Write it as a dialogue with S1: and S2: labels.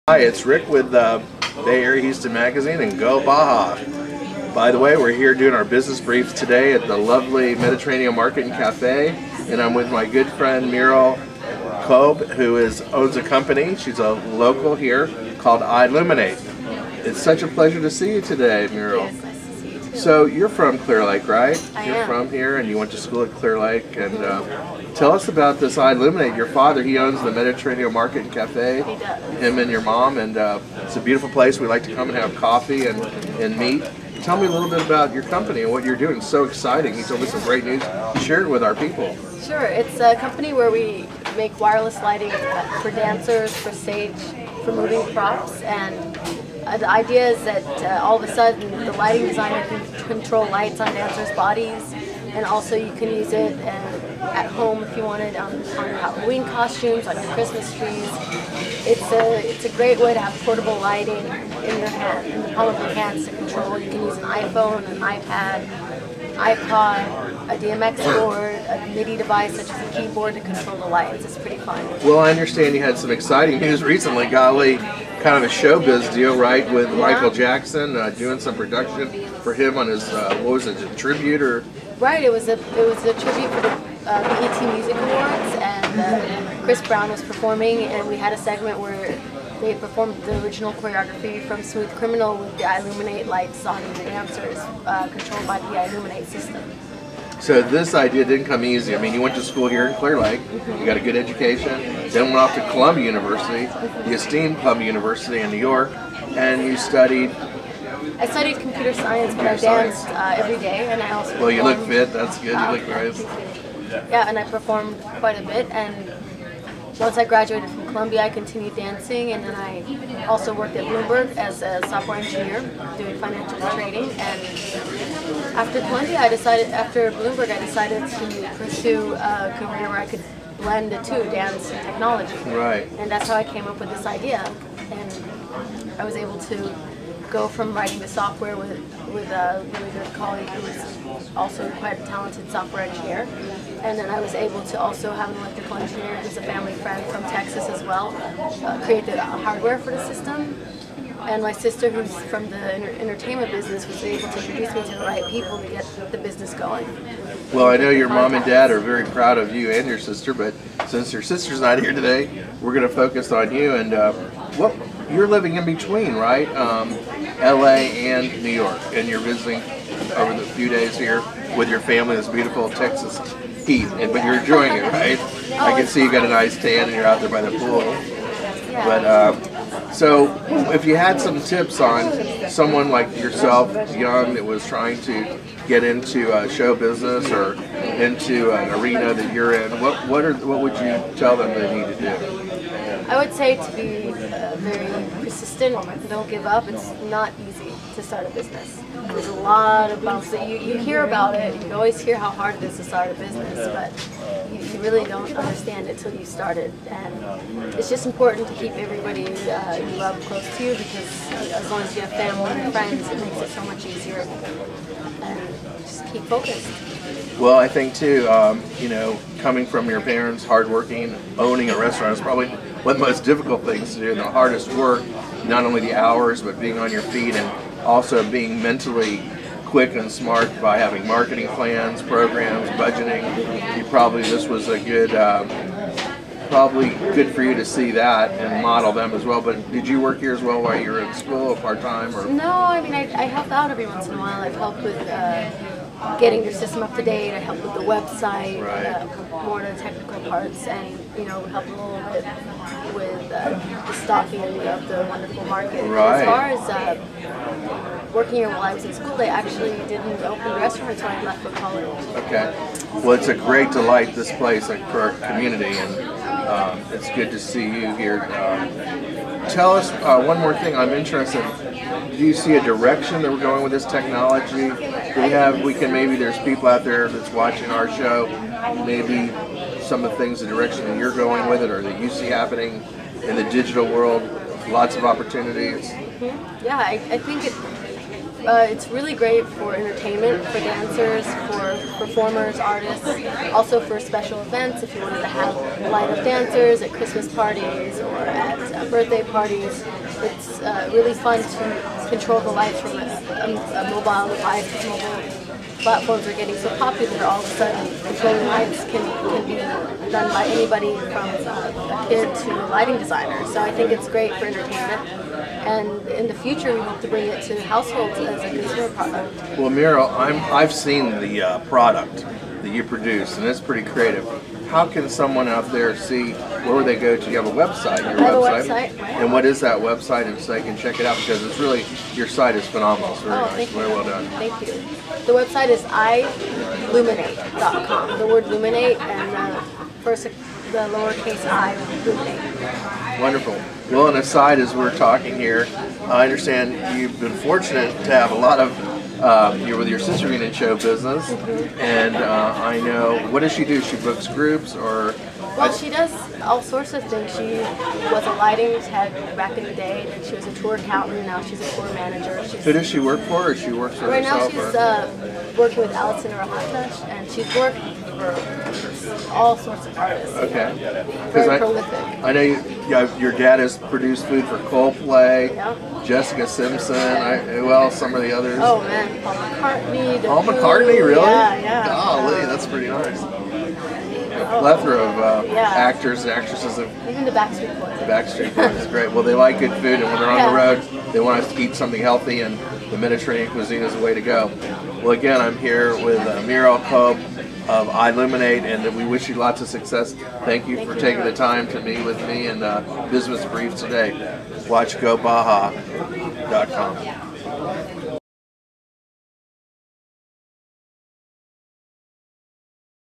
S1: Hi, it's Rick with Bay Area Houston Magazine and Go Baja. By the way, we're here doing our business brief today at the lovely Mediterranean Market and Cafe, and I'm with my good friend miral, who owns a company. She's a local here called Illuminate. It's such a pleasure to see you today, miral.
S2: Yes, nice to see you too.
S1: So you're from Clear Lake, right? You're
S2: am.
S1: from here, and you went to school at Clear Lake. And tell us about this Illuminate. Your father, he owns the Mediterranean Market and Cafe.
S2: He does.
S1: Him and your mom, and it's a beautiful place. We like to come and have coffee and meet. Tell me a little bit about your company and what you're doing. It's so exciting. You told me some great news. Share it with our people.
S2: Sure, it's a company where we make wireless lighting for dancers, for stage, for moving props, and the idea is that all of a sudden the lighting designer can control lights on dancers' bodies, and also you can use it at home if you wanted on your Halloween costumes, on your Christmas trees. It's a great way to have portable lighting in your hand, in the palm of your hands to control. You can use an iPhone, an iPad, iPod, a DMX board, a MIDI device such as a keyboard to control the lights. It's pretty fun.
S1: Well, I understand you had some exciting news recently, golly, kind of a showbiz deal, right, with Michael Jackson, doing some production for him on his, what was it, a tribute or?
S2: Right, it was a tribute for the BET Music Awards, and Chris Brown was performing, and we had a segment where they performed the original choreography from Smooth Criminal with the Illuminate lights on the dancers, controlled by the Illuminate system.
S1: So this idea didn't come easy. I mean, you went to school here in Clear Lake, you got a good education, then went off to Columbia University, the esteemed Columbia University in New York, and you studied.
S2: I studied computer science, but I danced every day, and I also.
S1: Well, you look fit. That's good. You look
S2: great.
S1: nice.
S2: Yeah, and I performed quite a bit, and once I graduated from Columbia, I continued dancing, and then I also worked at Bloomberg as a software engineer doing financial trading. And after Columbia, after Bloomberg, I decided to pursue a career where I could blend the two, dance and technology.
S1: Right.
S2: And that's how I came up with this idea, and I was able to go from writing the software with a really good colleague who was also quite a talented software engineer, and then I was able to also have an electrical engineer who's a family friend from Texas as well, create the hardware for the system. And my sister, who's from the entertainment business, was able to introduce me to the right people to get the business going.
S1: Well, I know your mom and dad are very proud of you and your sister, but since your sister's not here today, we're going to focus on you. And you're living in between, right? LA and New York, and you're visiting over the few days here with your family. This beautiful Texas heat, but you're enjoying it, right? I can see you got a nice tan and you're out there by the pool.
S2: Yeah.
S1: But so, if you had some tips on someone like yourself, young, that was trying to get into show business or into an arena that you're in, what would you tell them they need to do?
S2: I would say to be very persistent, don't give up. It's not easy to start a business. There's a lot of bumps that you hear about it. You always hear how hard it is to start a business, but you really don't understand it till you start it. And it's just important to keep everybody you love close to you, because as long as you have family and friends, it makes it so much easier. And just keep focused.
S1: Well, I think too, you know, coming from your parents, hardworking, owning a restaurant is probably one of the most difficult things to do, and the hardest work, not only the hours, but being on your feet and also being mentally quick and smart by having marketing plans, programs, budgeting. This was a good, probably good for you to see that and model them as well. But did you work here as well while you were in school, part-time? Or?
S2: No, I mean, I help out every once in a while. I've helped with getting your system up to date. I help with the website,
S1: right.
S2: More of the technical parts, and help a little bit with the stocking of the wonderful market.
S1: Right.
S2: As far as working here while I was in school, they actually didn't open the restaurant until I left for college.
S1: Okay. Well, it's a great delight, this place, for our community, and it's good to see you here. Tell us one more thing. I'm interested. Do you see a direction that we're going with this technology? There's people out there that's watching our show, maybe some of the things, the direction that you're going with it, or that you see happening in the digital world, lots of opportunities.
S2: Yeah, I think It's really great for entertainment, for dancers, for performers, artists, also for special events. If you wanted to have light-up dancers at Christmas parties or at birthday parties, it's really fun to control the lights from a mobile device. Mobile platforms are getting so popular, all of a sudden controlling lights can be done by anybody from a kid to a lighting designer. So I think it's great for entertainment. And in the future, we hope to bring it to households as a consumer product.
S1: Well, Miral, I've seen the product that you produce, and it's pretty creative. How can someone out there see, where would they go to? You have a website, your
S2: I have a website.
S1: And what is that website, and so they can check it out, because it's really, your site is phenomenal. It's very nice, very well done.
S2: Thank you. The website is iluminate.com. The word luminate and the lowercase I, luminate.
S1: Wonderful. Well, and aside, as we're talking here, I understand you've been fortunate to have a lot of, you're with your sister being in show business, and I know, what does she do? She books groups, or?
S2: Well, she does all sorts of things. She was a lighting tech back in the day, and she was a tour accountant, now she's a tour manager.
S1: Who does she work for, or she works for
S2: herself?
S1: Right
S2: now she's working with Allison Rahatash, and she's worked for all sorts of artists.
S1: Okay.
S2: Very prolific.
S1: I know your dad has produced food for Coldplay, Jessica Simpson, who else, some of the others?
S2: Oh man, Paul McCartney.
S1: Paul McCartney, really?
S2: Yeah.
S1: Golly, that's pretty nice. A plethora of actors and actresses.
S2: Even the Backstreet Boys.
S1: The Backstreet Boys is great. Well, they like good food, and when they're on the road, they want us to eat something healthy, and the Mediterranean cuisine is the way to go. Well, again, I'm here with Miral of iLuminate, and we wish you lots of success. Thank you for taking the time to meet with me and Business Brief today. Watch GoBaja.com.